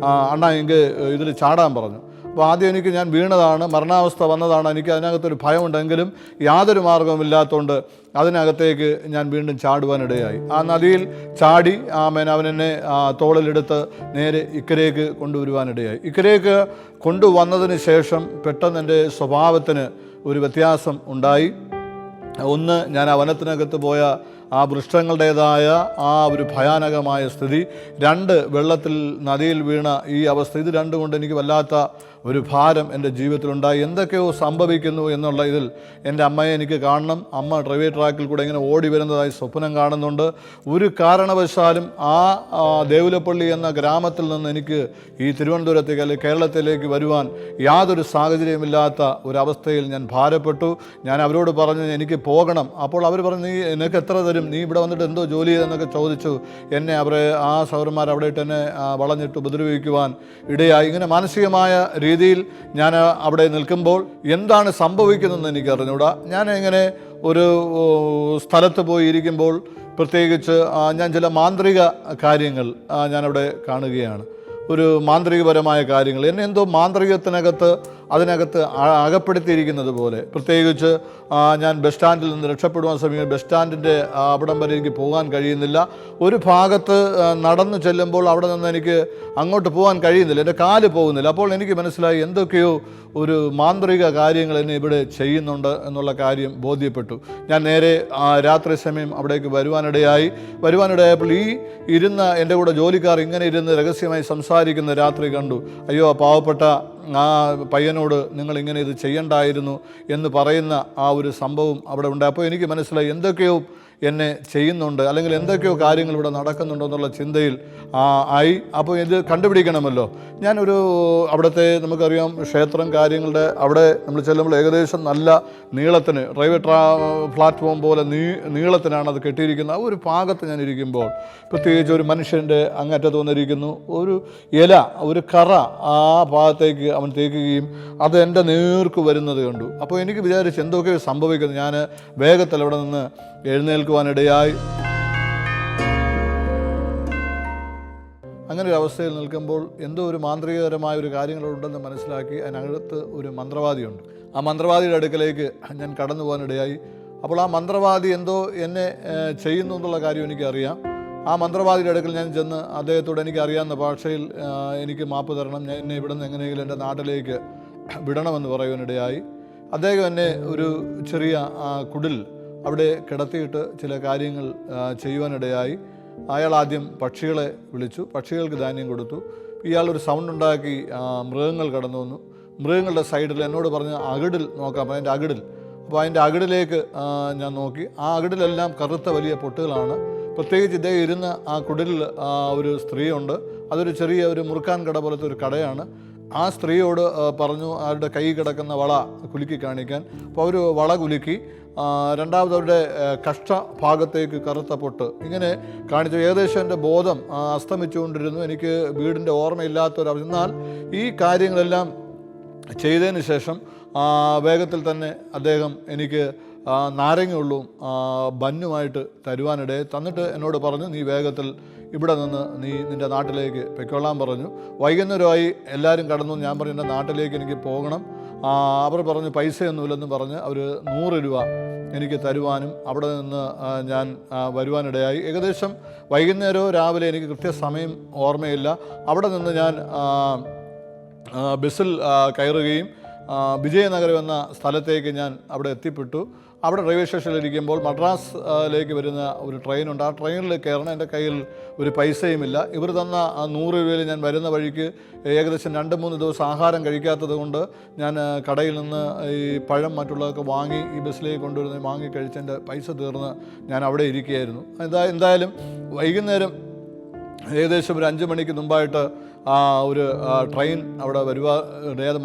അണ്ണാ എനിക്ക് ഇതിൽ ചാടാൻ പറഞ്ഞു. അപ്പോൾ ആദ്യം ഞാൻ വീണതാണ്, മരണാവസ്ഥ വന്നതാണ്. എനിക്ക് അതിനകത്തൊരു ഭയമുണ്ടെങ്കിലും യാതൊരു മാർഗവുമില്ലാത്തതുകൊണ്ട് അതിനകത്തേക്ക് ഞാൻ വീണ്ടും ചാടുവാനിടയായി. ആ നദിയിൽ ചാടി അവനെന്നെ തോളിലെടുത്ത് നേരെ ഇക്കരേക്ക് കൊണ്ടുവരുവാനിടയായി. ഇക്കരേക്ക് കൊണ്ടുവന്നതിന് ശേഷം പെട്ടെന്ന് എൻ്റെ സ്വഭാവത്തിന് ഒരു വ്യത്യാസം ഉണ്ടായി. ഒന്ന്, ഞാൻ ആ വനത്തിനകത്ത് പോയ ആ വൃക്ഷങ്ങളുടേതായ ആ ഒരു ഭയാനകമായ സ്ഥിതി. 2, വെള്ളത്തിൽ നദിയിൽ വീണ ഈ അവസ്ഥ. ഇത് 2 കൊണ്ട് എനിക്ക് വല്ലാത്ത ഒരു ഭാരം എൻ്റെ ജീവിതത്തിലുണ്ടായി. എന്തൊക്കെയോ സംഭവിക്കുന്നു എന്നുള്ള ഇതിൽ എൻ്റെ അമ്മയെ എനിക്ക് കാണണം. അമ്മ റെയിൽവേ ട്രാക്കിൽ കൂടെ ഇങ്ങനെ ഓടി വരുന്നതായി സ്വപ്നം കാണുന്നുണ്ട്. ഒരു കാരണവശാലും ആ ദേവുലപ്പള്ളി എന്ന ഗ്രാമത്തിൽ നിന്ന് എനിക്ക് ഈ തിരുവനന്തപുരത്തേക്ക് അല്ലെങ്കിൽ കേരളത്തിലേക്ക് വരുവാൻ യാതൊരു സാഹചര്യമില്ലാത്ത ഒരവസ്ഥയിൽ ഞാൻ ഭാരപ്പെട്ടു. ഞാൻ അവരോട് പറഞ്ഞു എനിക്ക് പോകണം. അപ്പോൾ അവർ പറഞ്ഞു, നീ നിനക്ക് എത്ര തരും, നീ ഇവിടെ വന്നിട്ട് എന്തോ ജോലി ചെയ്തെന്നൊക്കെ ചോദിച്ചു. എന്നെ ആ സഹോദരന്മാർ അവിടെ ഇട്ട് എന്നെ വളഞ്ഞിട്ട് ഉപദ്രവിക്കുവാൻ ഇടയായി. ഇങ്ങനെ മാനസികമായ രീതിയിൽ ഞാൻ അവിടെ നിൽക്കുമ്പോൾ എന്താണ് സംഭവിക്കുന്നതെന്ന് എനിക്ക് അറിഞ്ഞൂടാ. ഞാൻ ഇങ്ങനെ ഒരു സ്ഥലത്ത് പോയി ഇരിക്കുമ്പോൾ പ്രത്യേകിച്ച് ഞാൻ ചില മാന്ത്രിക കാര്യങ്ങൾ ഞാനവിടെ കാണുകയാണ്. ഒരു മാന്ത്രികപരമായ കാര്യങ്ങൾ എന്നെ എന്തോ മാന്ത്രികത്തിനകത്ത് അതിനകത്ത് അകപ്പെടുത്തിയിരിക്കുന്നത് പോലെ. പ്രത്യേകിച്ച് ഞാൻ ബസ് സ്റ്റാൻഡിൽ നിന്ന് രക്ഷപ്പെടുവാൻ ശ്രമിക്കുന്നു. ബസ് സ്റ്റാൻഡിൻ്റെ അവിടം വരെ എനിക്ക് പോകാൻ കഴിയുന്നില്ല. ഒരു ഭാഗത്ത് നടന്നു ചെല്ലുമ്പോൾ അവിടെ നിന്ന് എനിക്ക് അങ്ങോട്ട് പോകാൻ കഴിയുന്നില്ല, എൻ്റെ കാല് പോകുന്നില്ല. അപ്പോൾ എനിക്ക് മനസ്സിലായി എന്തൊക്കെയോ ഒരു മാന്ത്രിക കാര്യങ്ങൾ എന്നെ ഇവിടെ ചെയ്യുന്നുണ്ട് എന്നുള്ള കാര്യം ബോധ്യപ്പെട്ടു. ഞാൻ നേരെ രാത്രി സമയം അവിടേക്ക് വരുവാനിടയായപ്പോൾ ഈ ഇരുന്ന എൻ്റെ കൂടെ ജോലിക്കാർ ഇങ്ങനെ ഇരുന്ന് രഹസ്യമായി സംസാരിക്കുന്ന രാത്രി കണ്ടു. അയ്യോ, പാവപ്പെട്ട ആ പയ്യനോട് നിങ്ങളിങ്ങനെ ഇത് ചെയ്യണ്ടായിരുന്നു എന്ന് പറയുന്ന ആ ഒരു സംഭവം അവിടെ ഉണ്ട്. അപ്പോൾ എനിക്ക് മനസ്സിലായി എന്തൊക്കെയോ എന്നെ ചെയ്യുന്നുണ്ട്, അല്ലെങ്കിൽ എന്തൊക്കെയോ കാര്യങ്ങൾ ഇവിടെ നടക്കുന്നുണ്ടോ എന്നുള്ള ചിന്തയിൽ ആയി. അപ്പോൾ ഇത് കണ്ടുപിടിക്കണമല്ലോ. ഞാനൊരു അവിടുത്തെ നമുക്കറിയാം ക്ഷേത്രം കാര്യങ്ങളുടെ അവിടെ നമ്മൾ ചെല്ലുമ്പോൾ ഏകദേശം നല്ല നീളത്തിന് റെയിൽവേ പ്ലാറ്റ്ഫോം പോലെ നീളത്തിനാണ് അത് കെട്ടിയിരിക്കുന്നത്. ആ ഒരു ഭാഗത്ത് ഞാൻ ഇരിക്കുമ്പോൾ പ്രത്യേകിച്ച് ഒരു മനുഷ്യൻ്റെ അങ്ങറ്റത്ത് വന്നിരിക്കുന്നു, ഒരു ഇല, ഒരു കറ ആ ഭാഗത്തേക്ക് അവൻ തേക്കുകയും അത് എൻ്റെ നേർക്ക് വരുന്നത് കണ്ടു. അപ്പോൾ എനിക്ക് വിചാരിച്ച് എന്തൊക്കെയോ സംഭവിക്കുന്നു. ഞാൻ വേഗത്തിൽ അവിടെ നിന്ന് എഴുന്നേൽക്കുവാനിടയായി. അങ്ങനെ ഒരു അവസ്ഥയിൽ നിൽക്കുമ്പോൾ എന്തോ ഒരു മാന്ത്രികകരമായ ഒരു കാര്യങ്ങളുണ്ടെന്ന് മനസ്സിലാക്കി അതിനകത്ത് ഒരു മന്ത്രവാദിയുണ്ട്. ആ മന്ത്രവാദിയുടെ അടുക്കലേക്ക് ഞാൻ കടന്നു പോകാനിടയായി. അപ്പോൾ ആ മന്ത്രവാദി എന്തോ എന്നെ ചെയ്യുന്നു എന്നുള്ള കാര്യം എനിക്കറിയാം. ആ മന്ത്രവാദിയുടെ അടുക്കൽ ഞാൻ ചെന്ന് അദ്ദേഹത്തോട് എനിക്കറിയാവുന്ന ഭാഷയിൽ എനിക്ക് മാപ്പ് തരണം, എന്നെ ഇവിടെ നിന്ന് എങ്ങനെയെങ്കിലും എൻ്റെ നാട്ടിലേക്ക് വിടണമെന്ന് പറയുവാനിടയായി. അദ്ദേഹം എന്നെ ഒരു ചെറിയ കുടിൽ അവിടെ കിടത്തിയിട്ട് ചില കാര്യങ്ങൾ ചെയ്യുവാനിടയായി. അയാൾ ആദ്യം പക്ഷികളെ വിളിച്ചു, പക്ഷികൾക്ക് ധാന്യം കൊടുത്തു. ഇയാളൊരു സൗണ്ട് ഉണ്ടാക്കി മൃഗങ്ങൾ കടന്നു വന്നു. മൃഗങ്ങളുടെ സൈഡിൽ എന്നോട് പറഞ്ഞ് അകിടിൽ നോക്കാം, അതിൻ്റെ അകിടിൽ. അപ്പോൾ അതിൻ്റെ അകിടിലേക്ക് ഞാൻ നോക്കി. ആ അകിടിലെല്ലാം കറുത്ത വലിയ പൊട്ടുകളാണ്. പ്രത്യേകിച്ച് ഇദ്ദേഹം ഇരുന്ന ആ കുടിലിൽ ഒരു സ്ത്രീയുണ്ട്. അതൊരു ചെറിയ ഒരു മുറുക്കാൻ കട പോലത്തെ ഒരു കടയാണ്. ആ സ്ത്രീയോട് പറഞ്ഞു അവരുടെ കൈ കിടക്കുന്ന വള കുലുക്കി കാണിക്കാൻ. അപ്പോൾ അവർ വള കുലുക്കി. രണ്ടാമത് അവരുടെ കഷ്ടഭാഗത്തേക്ക് കറുത്ത പൊട്ട് ഇങ്ങനെ കാണിച്ചു. ഏകദേശം എൻ്റെ ബോധം അസ്തമിച്ചുകൊണ്ടിരുന്നു. എനിക്ക് വീടിൻ്റെ ഓർമ്മയില്ലാത്തൊരവസ്ഥ. എന്നാൽ ഈ കാര്യങ്ങളെല്ലാം ചെയ്തതിന് ശേഷം വേഗത്തിൽ തന്നെ അദ്ദേഹം എനിക്ക് നാരങ്ങയുള്ളും ബന്നുമായിട്ട് തരുവാനിടയെ തന്നിട്ട് എന്നോട് പറഞ്ഞു, നീ വേഗത്തിൽ ഇവിടെ നിന്ന് നിൻ്റെ നാട്ടിലേക്ക് പൊയ്ക്കൊള്ളാൻ പറഞ്ഞു. വൈകുന്നേരമായി എല്ലാവരും കടന്നു. ഞാൻ പറഞ്ഞു എൻ്റെ നാട്ടിലേക്ക് എനിക്ക് പോകണം. അവർ പറഞ്ഞു പൈസയൊന്നുമില്ലെന്ന് പറഞ്ഞ് അവർ 100 രൂപ എനിക്ക് തരുവാനും അവിടെ നിന്ന് ഞാൻ വരുവാനിടയായി. ഏകദേശം വൈകുന്നേരമോ രാവിലെ എനിക്ക് കൃത്യസമയം ഓർമ്മയില്ല. അവിടെ നിന്ന് ഞാൻ ബസ്സിൽ കയറുകയും വിജയനഗരം എന്ന സ്ഥലത്തേക്ക് ഞാൻ അവിടെ എത്തിപ്പെട്ടു. അവിടെ റെയിൽവേ സ്റ്റേഷനിലിരിക്കുമ്പോൾ മദ്രാസിലേക്ക് വരുന്ന ഒരു ട്രെയിനുണ്ട്. ആ ട്രെയിനിൽ കയറണം. എൻ്റെ കയ്യിൽ ഒരു പൈസയുമില്ല. ഇവർ തന്ന 100 രൂപയിൽ ഞാൻ വരുന്ന വഴിക്ക് ഏകദേശം 2-3 ദിവസം ആഹാരം കഴിക്കാത്തത് കൊണ്ട് ഞാൻ കടയിൽ നിന്ന് ഈ പഴം മറ്റുള്ളതൊക്കെ വാങ്ങി ഈ ബസ്സിലേക്ക് കൊണ്ടുവരുന്ന വാങ്ങി കഴിച്ചതിൻ്റെ പൈസ തീർന്ന് ഞാൻ അവിടെ ഇരിക്കുകയായിരുന്നു. എന്തായാലും വൈകുന്നേരം ഏകദേശം ഒരു 5 മണിക്ക് മുമ്പായിട്ട് ഒരു ട്രെയിൻ അവിടെ വരുവാ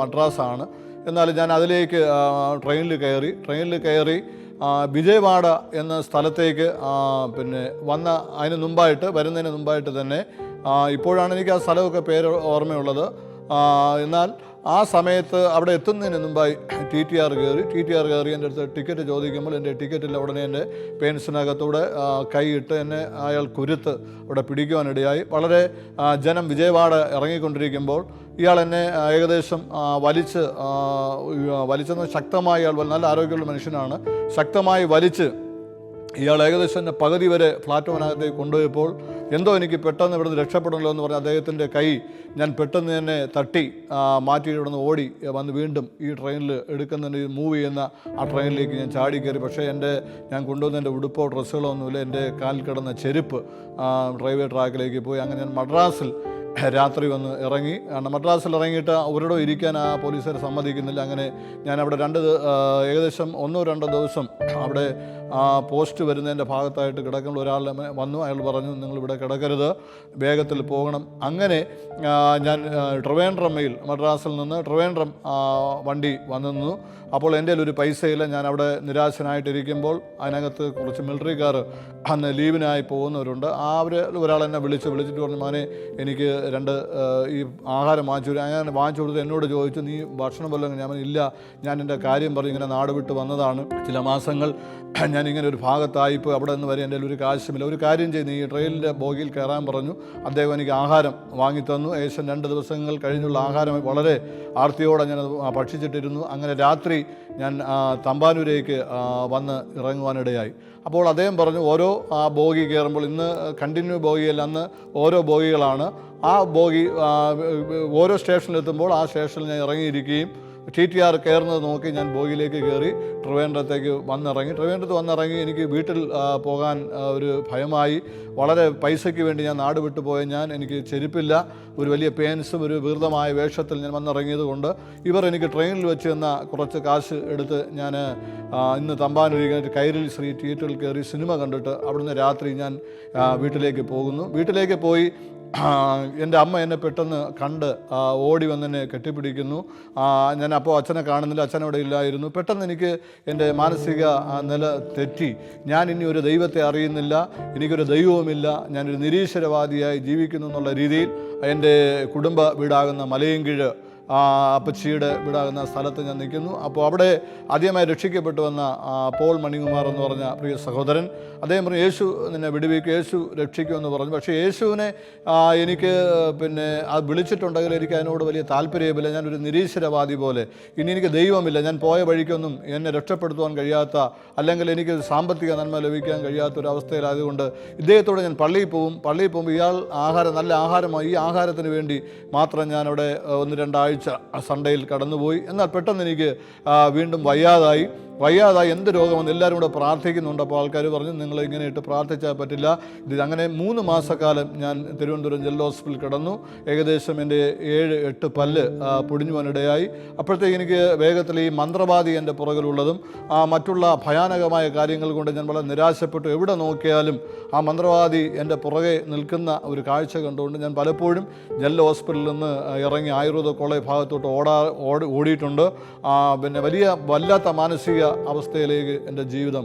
മദ്രാസാണ്. എന്നാൽ ഞാൻ അതിലേക്ക് ട്രെയിനിൽ കയറി വിജയവാഡ എന്ന സ്ഥലത്തേക്ക് വരുന്നതിന് മുമ്പായിട്ട് തന്നെ ഇപ്പോഴാണ് എനിക്ക് ആ സ്ഥലമൊക്കെ പേര് ഓർമ്മയുള്ളത്. എന്നാൽ ആ സമയത്ത് അവിടെ എത്തുന്നതിന് മുമ്പായി TTR കയറി എൻ്റെ അടുത്ത് ടിക്കറ്റ് ചോദിക്കുമ്പോൾ എൻ്റെ ടിക്കറ്റിൽ ഉടനെ എൻ്റെ പേൻസിനകത്തൂടെ കൈയിട്ട് എന്നെ അയാൾ കുരുത്ത് അവിടെ പിടിക്കുവാനിടയായി. വളരെ ജനം വിജയവാഡ ഇറങ്ങിക്കൊണ്ടിരിക്കുമ്പോൾ ഇയാൾ എന്നെ ഏകദേശം വലിച്ചെന്ന് ശക്തമായി, ഇയാൾ നല്ല ആരോഗ്യമുള്ള മനുഷ്യനാണ്, ശക്തമായി വലിച്ച് ഇയാൾ ഏകദേശം എന്നെ പകുതി വരെ പ്ലാറ്റ്ഫോമിനകത്തേക്ക് കൊണ്ടുപോയപ്പോൾ എന്തോ എനിക്ക് പെട്ടെന്ന് ഇവിടുന്ന് രക്ഷപ്പെടണമല്ലോ എന്ന് പറഞ്ഞ് അദ്ദേഹത്തിൻ്റെ കൈ ഞാൻ പെട്ടെന്ന് തന്നെ തട്ടി മാറ്റിയിട്ട് ഇവിടുന്ന് ഓടി വന്ന് വീണ്ടും ഈ ട്രെയിനിൽ മൂവ് ചെയ്യുന്ന ആ ട്രെയിനിലേക്ക് ഞാൻ ചാടി കയറി. പക്ഷേ ഞാൻ കൊണ്ടുവന്ന എൻ്റെ ഉടുപ്പോ ഡ്രസ്സുകളോ ഒന്നുമില്ല. എൻ്റെ കാൽ കിടന്ന ചെരുപ്പ് റെയിൽവേ ട്രാക്കിലേക്ക് പോയി. അങ്ങനെ ഞാൻ മദ്രാസിൽ രാത്രി വന്ന് ഇറങ്ങി. മദ്രാസിൽ ഇറങ്ങിയിട്ട് ഒരിടവും ഇരിക്കാൻ ആ പോലീസുകാർ സമ്മതിക്കുന്നില്ല. അങ്ങനെ ഞാൻ അവിടെ ഏകദേശം 1-2 ദിവസം അവിടെ പോസ്റ്റ് വരുന്നതിൻ്റെ ഭാഗത്തായിട്ട് കിടക്കുന്ന ഒരാൾ വന്നു. അയാൾ പറഞ്ഞു, നിങ്ങളിവിടെ കിടക്കരുത്, വേഗത്തിൽ പോകണം. അങ്ങനെ ഞാൻ മദ്രാസിൽ നിന്ന് ട്രിവാൻഡ്രം വണ്ടി വന്നു. അപ്പോൾ എൻ്റെ ഒരു പൈസയില്ല. ഞാൻ അവിടെ നിരാശനായിട്ടിരിക്കുമ്പോൾ അതിനകത്ത് കുറച്ച് മിലിറ്ററിക്കാർ അന്ന് ലീവിനായി പോകുന്നവരുണ്ട്. ഒരാൾ എന്നെ വിളിച്ചിട്ട് പറഞ്ഞു, മോനെ എനിക്ക് 2 ഈ ആഹാരം വാങ്ങിച്ചു കൊടുത്ത് എന്നോട് ചോദിച്ചു, നീ ഭക്ഷണം വല്ലതും? ഞാൻ ഇല്ല, ഞാൻ എൻ്റെ കാര്യം പറഞ്ഞ് ഇങ്ങനെ നാട് വിട്ട് വന്നതാണ്. ചില മാസങ്ങൾ ഞാനിങ്ങനെ ഒരു ഭാഗത്തായിപ്പോൾ അവിടെ നിന്ന് വരെ എൻ്റെ ഒരു കാശുമില്ല. ഒരു കാര്യം ചെയ്ത് ഈ ട്രെയിനിൻ്റെ ബോഗിയിൽ കയറാൻ പറഞ്ഞു. അദ്ദേഹം എനിക്ക് ആഹാരം വാങ്ങിത്തന്നു. ഏകദേശം 2 ദിവസങ്ങൾ കഴിഞ്ഞുള്ള ആഹാരം വളരെ ആർത്തിയോടെ ഞാൻ ഭക്ഷിച്ചിട്ടിരുന്നു. അങ്ങനെ രാത്രി ഞാൻ തമ്പാനൂരേക്ക് വന്ന് ഇറങ്ങുവാനിടയായി. അപ്പോൾ അദ്ദേഹം പറഞ്ഞു, ഓരോ ബോഗി കയറുമ്പോൾ ഇന്ന് കണ്ടിന്യൂ ബോഗിയല്ല, അന്ന് ഓരോ ബോഗികളാണ്. ആ ബോഗി ഓരോ സ്റ്റേഷനിലെത്തുമ്പോൾ ആ സ്റ്റേഷനിൽ ഞാൻ ഇറങ്ങിയിരിക്കുകയും TTR കയറുന്നത് നോക്കി ഞാൻ ബോഗിയിലേക്ക് കയറി ട്രിവാൻഡ്രത്തേക്ക് വന്നിറങ്ങി എനിക്ക് വീട്ടിൽ പോകാൻ ഒരു ഭയമായി. വളരെ പൈസയ്ക്ക് വേണ്ടി ഞാൻ നാട് വിട്ടുപോയ എനിക്ക് ചെരുപ്പില്ല, ഒരു വലിയ പേൻസും ഒരു വികൃതമായ വേഷത്തിൽ ഞാൻ വന്നിറങ്ങിയത് കൊണ്ട് ഇവർ എനിക്ക് ട്രെയിനിൽ വെച്ച് തന്ന കുറച്ച് കാശ് എടുത്ത് ഞാൻ ഇന്ന് തമ്പാനൂരിൽ കൈരളി ശ്രീ തിയേറ്ററിൽ കയറി സിനിമ കണ്ടിട്ട് അവിടുന്ന് രാത്രി ഞാൻ വീട്ടിലേക്ക് പോകുന്നു. വീട്ടിലേക്ക് പോയി എൻ്റെ അമ്മ എന്നെ പെട്ടെന്ന് കണ്ട് ഓടി വന്നെന്നെ കെട്ടിപ്പിടിക്കുന്നു. ഞാൻ അപ്പോൾ അച്ഛനെ കാണുന്നില്ല, അച്ഛനവിടെ ഇല്ലായിരുന്നു. പെട്ടെന്ന് എനിക്ക് എൻ്റെ മാനസിക നില തെറ്റി. ഞാൻ ഇനി ഒരു ദൈവത്തെ അറിയുന്നില്ല, എനിക്കൊരു ദൈവവുമില്ല, ഞാനൊരു നിരീശ്വരവാദിയായി ജീവിക്കുന്നു എന്നുള്ള രീതിയിൽ എൻ്റെ കുടുംബ വീടാകുന്ന മലയൻകീഴ് അപ്പച്ചിയുടെ വീടാകുന്ന സ്ഥലത്ത് ഞാൻ നിൽക്കുന്നു. അപ്പോൾ അവിടെ ആദ്യമായി രക്ഷിക്കപ്പെട്ടു വന്ന പോൾ മണികുമാർ എന്ന് പറഞ്ഞ പ്രിയ സഹോദരൻ, അദ്ദേഹം പറഞ്ഞു യേശു നിന്നെ വിടുവിക്കും, യേശു രക്ഷിക്കുമെന്ന് പറഞ്ഞു. പക്ഷേ യേശുവിനെ എനിക്ക് അത് വിളിച്ചിട്ടുണ്ടെങ്കിൽ എനിക്ക് അതിനോട് വലിയ താല്പര്യമില്ല. ഞാനൊരു നിരീശ്വരവാദി പോലെ, ഇനി എനിക്ക് ദൈവമില്ല, ഞാൻ പോയ വഴിക്കൊന്നും എന്നെ രക്ഷപ്പെടുത്തുവാൻ കഴിയാത്ത, അല്ലെങ്കിൽ എനിക്ക് സാമ്പത്തിക നന്മ ലഭിക്കാൻ കഴിയാത്ത ഒരു അവസ്ഥയിലായതുകൊണ്ട് ഇദ്ദേഹത്തോടെ ഞാൻ പള്ളിയിൽ പോകുമ്പോൾ ഇയാൾ നല്ല ആഹാരമായി, ഈ ആഹാരത്തിന് വേണ്ടി മാത്രം ഞാൻ അവിടെ 1-2 ആഴ്ച സൺഡേയിൽ കടന്നുപോയി. എന്നാൽ പെട്ടെന്ന് എനിക്ക് വീണ്ടും വയ്യാതായി എന്ത് രോഗമെന്ന് എല്ലാവരും കൂടെ പ്രാർത്ഥിക്കുന്നുണ്ട്. അപ്പോൾ ആൾക്കാർ പറഞ്ഞു നിങ്ങൾ ഇങ്ങനെ ഇട്ട് പ്രാർത്ഥിച്ചാൽ പറ്റില്ല. അങ്ങനെ 3 മാസക്കാലം ഞാൻ തിരുവനന്തപുരം ജനറൽ ഹോസ്പിറ്റലിൽ കിടന്നു. ഏകദേശം എൻ്റെ 7-8 പല്ല് പൊടിഞ്ഞു പോകാനിടയായി. അപ്പോഴത്തേക്ക് എനിക്ക് വേഗത്തിൽ ഈ മന്ത്രവാദി എൻ്റെ പുറകിലുള്ളതും മറ്റുള്ള ഭയാനകമായ കാര്യങ്ങൾ കൊണ്ട് ഞാൻ വളരെ നിരാശപ്പെട്ടു. എവിടെ നോക്കിയാലും ആ മന്ത്രവാദി എൻ്റെ പുറകെ നിൽക്കുന്ന ഒരു കാഴ്ച കണ്ടുകൊണ്ട് ഞാൻ പലപ്പോഴും ജനറൽ ഹോസ്പിറ്റലിൽ നിന്ന് ഇറങ്ങി ആയുർവേദ കോളേജ് ഭാഗത്തോട്ട് ഓടിയിട്ടുണ്ട്. വല്ലാത്ത മാനസിക അവസ്ഥയിലേക്ക് എൻ്റെ ജീവിതം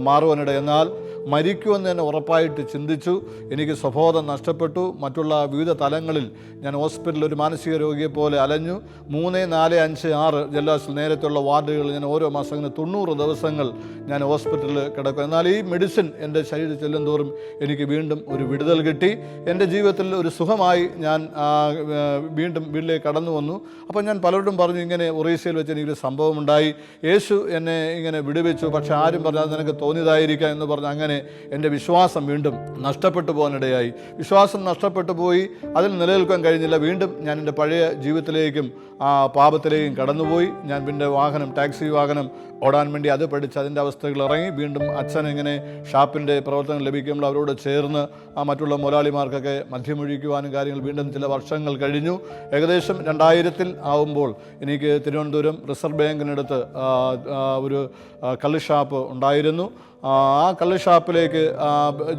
മാറുവാനിട. എന്നാൽ മരിക്കുമെന്ന് തന്നെ ഉറപ്പായിട്ട് ചിന്തിച്ചു. എനിക്ക് സ്വബോധം നഷ്ടപ്പെട്ടു. മറ്റുള്ള വിവിധ തലങ്ങളിൽ ഞാൻ ഹോസ്പിറ്റലിൽ ഒരു മാനസിക രോഗിയെ പോലെ അലഞ്ഞു. 3, 4, 5, 6 ജില്ലാസിൽ നേരത്തെയുള്ള വാർഡുകളിൽ ഞാൻ ഓരോ മാസം 90 ദിവസങ്ങൾ ഞാൻ ഹോസ്പിറ്റലിൽ കിടക്കും. എന്നാൽ ഈ മെഡിസിൻ എൻ്റെ ശരീരത്തിൽ ചെല്ലും തോറും എനിക്ക് വീണ്ടും ഒരു വിടുതൽ കിട്ടി. എൻ്റെ ജീവിതത്തിൽ ഒരു സുഖമായി ഞാൻ വീണ്ടും വീട്ടിലേക്ക് കടന്നു വന്നു. അപ്പോൾ ഞാൻ പലരോടും പറഞ്ഞു ഇങ്ങനെ ഒറീസയിൽ വെച്ച് എനിക്കൊരു സംഭവമുണ്ടായി, യേശു എന്നെ ഇങ്ങനെ വിടുവിച്ചു, പക്ഷെ ആരും പറഞ്ഞാൽ നിനക്ക് തോന്നിയതായിരിക്കാം എന്ന് പറഞ്ഞ് അങ്ങനെ എൻ്റെ വിശ്വാസം വീണ്ടും നഷ്ടപ്പെട്ടു പോകാനിടയായി. വിശ്വാസം നഷ്ടപ്പെട്ടു പോയി, അതിൽ നിലനിൽക്കാൻ കഴിഞ്ഞില്ല. വീണ്ടും ഞാൻ എൻ്റെ പഴയ ജീവിതത്തിലേക്കും പാപത്തിലേക്കും കടന്നുപോയി. ഞാൻ പിന്നെ ടാക്സി വാഹനം ഓടാൻ വേണ്ടി അത് പഠിച്ച് അതിൻ്റെ അവസ്ഥകൾ ഇറങ്ങി. വീണ്ടും അച്ഛൻ ഇങ്ങനെ ഷാപ്പിൻ്റെ പ്രവർത്തനം ലഭിക്കുമ്പോൾ അവരോട് ചേർന്ന് മറ്റുള്ള മുതലാളിമാർക്കൊക്കെ മദ്യമൊഴിക്കുവാനും കാര്യങ്ങൾ വീണ്ടും ചില വർഷങ്ങൾ കഴിഞ്ഞു. ഏകദേശം 2000 ആവുമ്പോൾ എനിക്ക് തിരുവനന്തപുരം റിസർവ് ബാങ്കിനടുത്ത് ഒരു കള്ള് ഷാപ്പ് ഉണ്ടായിരുന്നു. ആ കള്ള് ഷാപ്പിലേക്ക്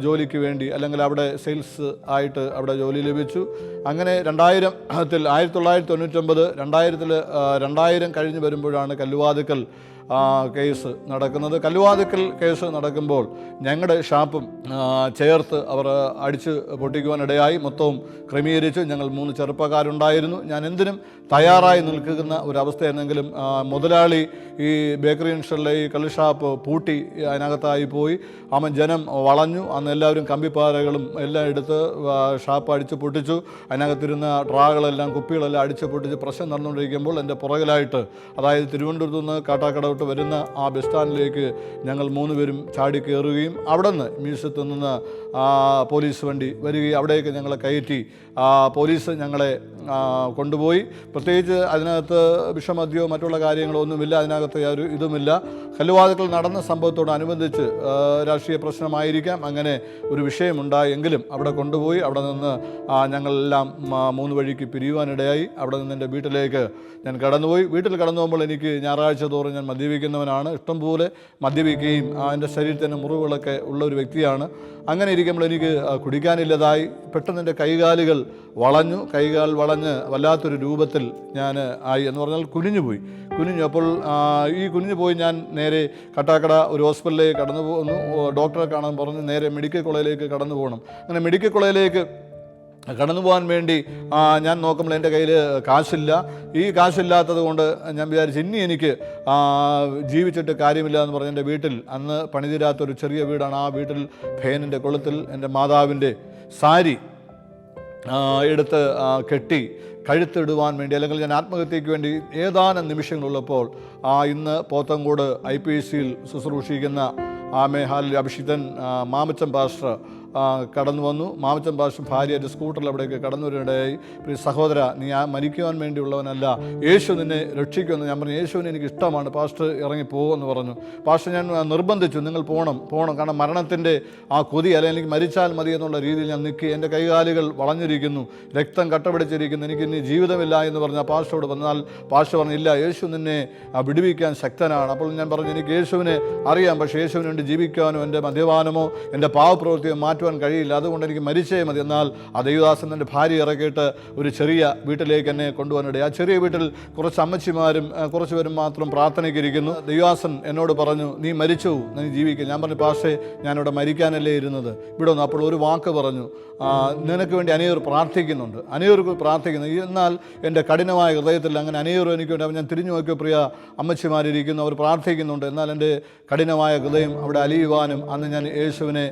ജോലിക്ക് വേണ്ടി, അല്ലെങ്കിൽ അവിടെ സെയിൽസ് ആയിട്ട് അവിടെ ജോലി ലഭിച്ചു. അങ്ങനെ 1999 2000 കഴിഞ്ഞ് വരുമ്പോഴാണ് കല്ലുവാതുക്കൽ കേസ് നടക്കുന്നത്. കല്ലുവാതുക്കൽ കേസ് നടക്കുമ്പോൾ ഞങ്ങളുടെ ഷാപ്പും ചേർത്ത് അവർ അടിച്ച് പൊട്ടിക്കുവാനിടയായി. മൊത്തവും ക്രമീകരിച്ചു. ഞങ്ങൾ 3 ചെറുപ്പക്കാരുണ്ടായിരുന്നു. ഞാൻ എന്തിനും തയ്യാറായി നിൽക്കുന്ന ഒരവസ്ഥയായിരുന്നെങ്കിലും മുതലാളി ഈ ബേക്കറി ജംഗ്ഷനിലെ ഈ കള്ള് ഷാപ്പ് പൂട്ടി അതിനകത്തായി പോയി. ജനം വളഞ്ഞു. അന്ന് എല്ലാവരും കമ്പിപ്പാറകളും എല്ലാം എടുത്ത് ഷാപ്പ് അടിച്ച് പൊട്ടിച്ചു. അതിനകത്തിരുന്ന ട്രാകളെല്ലാം കുപ്പികളെല്ലാം അടിച്ച് പൊട്ടിച്ച് പ്രശ്നം നടന്നുകൊണ്ടിരിക്കുമ്പോൾ എൻ്റെ പുറകിലായിട്ട്, അതായത് തിരുവനന്തപുരത്ത് നിന്ന് കാട്ടാക്കട വരുന്ന ആ ബസ് സ്റ്റാൻഡിലേക്ക് ഞങ്ങൾ 3 പേരും ചാടി കയറുകയും അവിടെ നിന്ന് മ്യൂസിയത്തിൽ നിന്ന് പോലീസ് വണ്ടി വരികയും അവിടേക്ക് ഞങ്ങളെ കയറ്റി പോലീസ് ഞങ്ങളെ കൊണ്ടുപോയി. പ്രത്യേകിച്ച് അതിനകത്ത് വിഷമദ്യമോ മറ്റുള്ള കാര്യങ്ങളോ ഒന്നുമില്ല, അതിനകത്ത് യാതൊരു ഇതുമില്ല. കല്ലുവാതുക്കൽ നടന്ന സംഭവത്തോടനുബന്ധിച്ച് രാഷ്ട്രീയ പ്രശ്നമായിരിക്കാം, അങ്ങനെ ഒരു വിഷയമുണ്ടായെങ്കിലും അവിടെ കൊണ്ടുപോയി. അവിടെ നിന്ന് ഞങ്ങളെല്ലാം 3 വഴിക്ക് പിരിയുവാനിടയായി. അവിടെ നിന്ന് എൻ്റെ വീട്ടിലേക്ക് ഞാൻ കടന്നുപോയി. വീട്ടിൽ കടന്നു പോകുമ്പോൾ എനിക്ക് ഞായറാഴ്ച തോറും ഞാൻ മദ്യപിക്കുന്നവനാണ്. ഇഷ്ടംപോലെ മദ്യപിക്കുകയും എൻ്റെ ശരീരത്തിന് മുറിവുകളൊക്കെ ഉള്ള ഒരു വ്യക്തിയാണ്. അങ്ങനെ ഇരിക്കുമ്പോൾ എനിക്ക് കുടിക്കാനില്ലതായി. പെട്ടെന്ന് എൻ്റെ കൈകാലുകൾ വളഞ്ഞ് വല്ലാത്തൊരു രൂപത്തിൽ ഞാൻ ആയി എന്ന് പറഞ്ഞാൽ കുനിഞ്ഞു. അപ്പോൾ ഈ കുനിഞ്ഞു പോയി ഞാൻ നേരെ കാട്ടാക്കട ഒരു ഹോസ്പിറ്റലിലേക്ക് കടന്നു പോകുന്നു. ഡോക്ടറെ കാണാൻ പറഞ്ഞ് നേരെ മെഡിക്കൽ കോളേജിലേക്ക് കടന്നു പോകണം. അങ്ങനെ മെഡിക്കൽ കോളേജിലേക്ക് കടന്നു പോകാൻ വേണ്ടി ഞാൻ നോക്കുമ്പോൾ എൻ്റെ കയ്യിൽ കാശില്ല. ഈ കാശില്ലാത്തത് കൊണ്ട് ഞാൻ വിചാരിച്ചു ഇനി എനിക്ക് ജീവിച്ചിട്ട് കാര്യമില്ല എന്ന് പറഞ്ഞ് എൻ്റെ വീട്ടിൽ, അന്ന് പണിതീരാത്തൊരു ചെറിയ വീടാണ്, ആ വീട്ടിൽ ഫാനിൻ്റെ കൊളുത്തിൽ എൻ്റെ മാതാവിൻ്റെ സാരി എടുത്ത് കെട്ടി കഴുത്തിടുവാൻ വേണ്ടി, അല്ലെങ്കിൽ ഞാൻ ആത്മഹത്യയ്ക്ക് വേണ്ടി ഏതാനും നിമിഷങ്ങളുള്ളപ്പോൾ ഇന്ന് പോത്തങ്കോട് IPCയിൽ ശുശ്രൂഷിക്കുന്ന മേഹാലിൽ അഭിഷിക്തൻ മാമച്ചൻ പാസ്റ്റർ കടന്നു വന്നു. മാമച്ചൻ പാസ്റ്റർ ഭാര്യയായിട്ട് സ്കൂട്ടറിൽ അവിടേക്ക് കടന്നു വരുന്നിടയായി. പ്രിയ സഹോദര, നീ മരിക്കുവാൻ വേണ്ടിയുള്ളവനല്ല, യേശു നിന്നെ രക്ഷിക്കുമെന്ന്. ഞാൻ പറഞ്ഞു, യേശുവിനെ എനിക്ക് ഇഷ്ടമാണ്, പാസ്റ്റർ ഇറങ്ങി പോകുമെന്ന് പറഞ്ഞു. പാസ്റ്റർ ഞാൻ നിർബന്ധിച്ചു, നിങ്ങൾ പോകണം, കാരണം മരണത്തിൻ്റെ ആ കൊതി, അല്ലെങ്കിൽ എനിക്ക് മരിച്ചാൽ മതി എന്നുള്ള രീതിയിൽ ഞാൻ നിൽക്കി. എൻ്റെ കൈകാലുകൾ വളഞ്ഞിരിക്കുന്നു, രക്തം കട്ടപിടിച്ചിരിക്കുന്നു, എനിക്ക് ഇനി ജീവിതമില്ല എന്ന് പറഞ്ഞാൽ പാസ്റ്ററോട് വന്നാൽ പാസ്റ്റർ പറഞ്ഞില്ല, യേശു നിന്നെ വിടുവിക്കാൻ ശക്തനാണ്. അപ്പോൾ ഞാൻ പറഞ്ഞു, എനിക്ക് യേശുവിനെ അറിയാം, പക്ഷേ യേശുവിന് വേണ്ടി ജീവിക്കാനോ എൻ്റെ മദ്യപാനമോ എൻ്റെ പാവപ്രവൃത്തിയോ മാറ്റുവാൻ കഴിയില്ല, അതുകൊണ്ട് എനിക്ക് മരിച്ചേ മതി. എന്നാൽ ആ ദൈവദാസൻ എൻ്റെ ഭാര്യ ഇറക്കിയിട്ട് ഒരു ചെറിയ വീട്ടിലേക്ക് എന്നെ കൊണ്ടുപോകാനിടയിൽ. ആ ചെറിയ വീട്ടിൽ കുറച്ച് അമ്മച്ചിമാരും കുറച്ച് പേരും മാത്രം പ്രാർത്ഥനയ്ക്ക് ഇരിക്കുന്നു. ദൈവദാസൻ എന്നോട് പറഞ്ഞു, നീ മരിച്ചു, നീ ജീവിക്കും. ഞാൻ പറഞ്ഞു, പാസ്റ്റേ ഞാനിവിടെ മരിക്കാനല്ലേ ഇരുന്നത്, ഇവിടെ വന്നു. അപ്പോൾ ഒരു വാക്ക് പറഞ്ഞു, നിനക്ക് വേണ്ടി അനേകർ പ്രാർത്ഥിക്കുന്നുണ്ട്, അനേകർക്ക് പ്രാർത്ഥിക്കുന്നു. എന്നാൽ എൻ്റെ കഠിനമായ ഹൃദയത്തിൽ അങ്ങനെ അനേകരും എനിക്ക് വേണ്ടി. ഞാൻ തിരിഞ്ഞു നോക്കിയ പ്രിയ അമ്മച്ചിമാരിയ്ക്കുന്നു, അവർ പ്രാർത്ഥിക്കുന്നുണ്ട്. എന്നാൽ എൻ്റെ കഠിനമായ ഹൃദയം അവിടെ അലിയുവാനും അന്ന് ഞാൻ യേശുവിനെ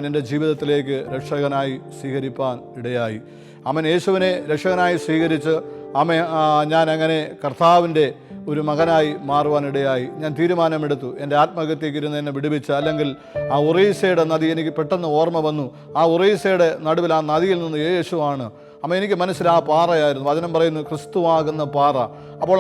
എൻ്റെ ജീവിതത്തിലേക്ക് രക്ഷകനായി സ്വീകരിപ്പാൻ ഇടയായി. യേശുവിനെ രക്ഷകനായി സ്വീകരിച്ച് ഞാൻ അങ്ങനെ കർത്താവിൻ്റെ ഒരു മകനായി മാറുവാനിടയായി. ഞാൻ തീരുമാനമെടുത്തു, എൻ്റെ ആത്മഹത്യയ്ക്ക് ഇരുന്ന് എന്നെ വിടുവിച്ച്, അല്ലെങ്കിൽ ആ ഒറീസയുടെ നദി എനിക്ക് പെട്ടെന്ന് ഓർമ്മ വന്നു. ആ ഒറീസയുടെ നടുവിൽ ആ നദിയിൽ നിന്ന് യേശുവാണ്. എനിക്ക് മനസ്സിൽ ആ പാറയായിരുന്നു. വചനം പറയുന്നു, ക്രിസ്തുവാകുന്ന പാറ. അപ്പോൾ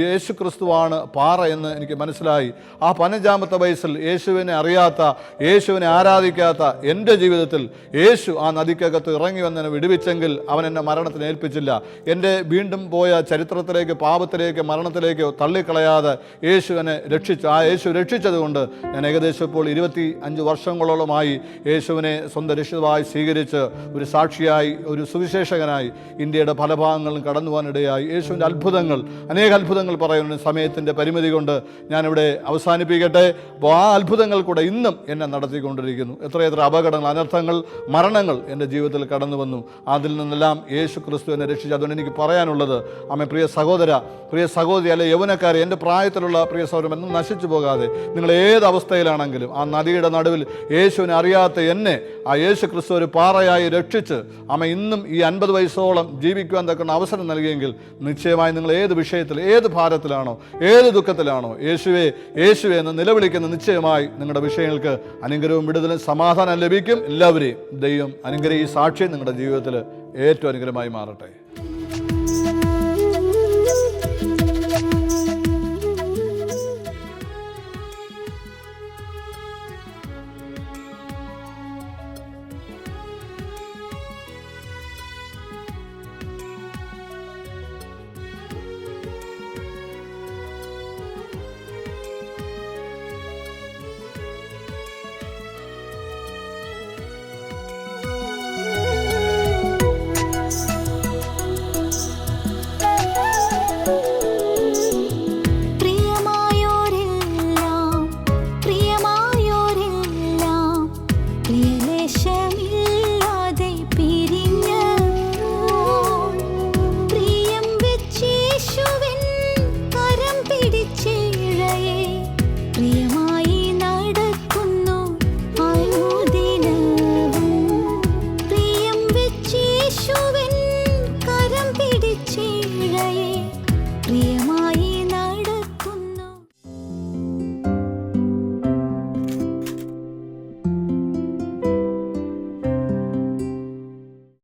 യേശു ക്രിസ്തുവാണ് പാറ എന്ന് എനിക്ക് മനസ്സിലായി. ആ 15-ാമത്തെ വയസ്സിൽ യേശുവിനെ അറിയാത്ത, യേശുവിനെ ആരാധിക്കാത്ത എൻ്റെ ജീവിതത്തിൽ യേശു ആ നദിക്കകത്ത് ഇറങ്ങി വന്നെന്നെ വിടുവിച്ചെങ്കിൽ അവൻ എന്നെ മരണത്തിന് ഏൽപ്പിച്ചില്ല. എൻ്റെ വീണ്ടും പോയ ചരിത്രത്തിലേക്ക്, പാപത്തിലേക്ക്, മരണത്തിലേക്ക് തള്ളിക്കളയാതെ യേശു എന്നെ രക്ഷിച്ചു. ആ യേശു രക്ഷിച്ചതുകൊണ്ട് ഞാൻ ഏകദേശം ഇപ്പോൾ 25 വർഷങ്ങളോളമായി യേശുവിനെ സ്വന്തം രക്ഷിതാവായി സ്വീകരിച്ച് ഒരു സാക്ഷിയായി, ഒരു സുവിശേഷകനായി ഇന്ത്യയുടെ പല ഭാഗങ്ങളും കടന്നു പോകാനിടയായി. യേശുവിൻ്റെ അത്ഭുതങ്ങൾ, അനേക അത്ഭുതങ്ങൾ പറയുന്ന സമയത്തിൻ്റെ പരിമിതി കൊണ്ട് ഞാനിവിടെ അവസാനിപ്പിക്കട്ടെ. അപ്പോൾ ആ അത്ഭുതങ്ങൾ കൂടെ ഇന്നും എന്നെ നടത്തിക്കൊണ്ടിരിക്കുന്നു. എത്രയെത്ര അപകടങ്ങൾ, അനർത്ഥങ്ങൾ, മരണങ്ങൾ എൻ്റെ ജീവിതത്തിൽ കടന്നു വന്നു. അതിൽ നിന്നെല്ലാം യേശു ക്രിസ്തു എന്നെ രക്ഷിച്ചു. അതുകൊണ്ട് എനിക്ക് പറയാനുള്ളത്, പ്രിയ സഹോദര, പ്രിയ സഹോദരി, അല്ലെ യൗവനക്കാരെ, എൻ്റെ പ്രായത്തിലുള്ള പ്രിയ സഹോദരൻ, ഒന്നും നശിച്ചു പോകാതെ നിങ്ങൾ ഏത് അവസ്ഥയിലാണെങ്കിലും ആ നദിയുടെ നടുവിൽ യേശുവിനെ അറിയാത്ത എന്നെ ആ യേശു ക്രിസ്തു ഒരു പാറയായി രക്ഷിച്ച് ഇന്നും ഈ 50 വയസ്സോളം ജീവിക്കുവാൻ തക്കുന്ന അവസരം നൽകിയെങ്കിൽ നിശ്ചയമായി നിങ്ങൾ ഏത് വിഷയത്തിൽ, ഏത് ഭാരത്തിലാണോ, ഏത് ദുഃഖത്തിലാണോ, യേശുവേ യേശുവേ എന്ന് നിലവിളിക്കുന്ന നിശ്ചയമായി നിങ്ങളുടെ വിഷയങ്ങൾക്ക് അനുഗ്രഹവും വിടുതലും സമാധാനം ലഭിക്കും. എല്ലാവരെയും ദൈവം അനുഗ്രഹം, ഈ സാക്ഷ്യം നിങ്ങളുടെ ജീവിതത്തിൽ ഏറ്റവും അനുഗ്രഹമായി മാറട്ടെ.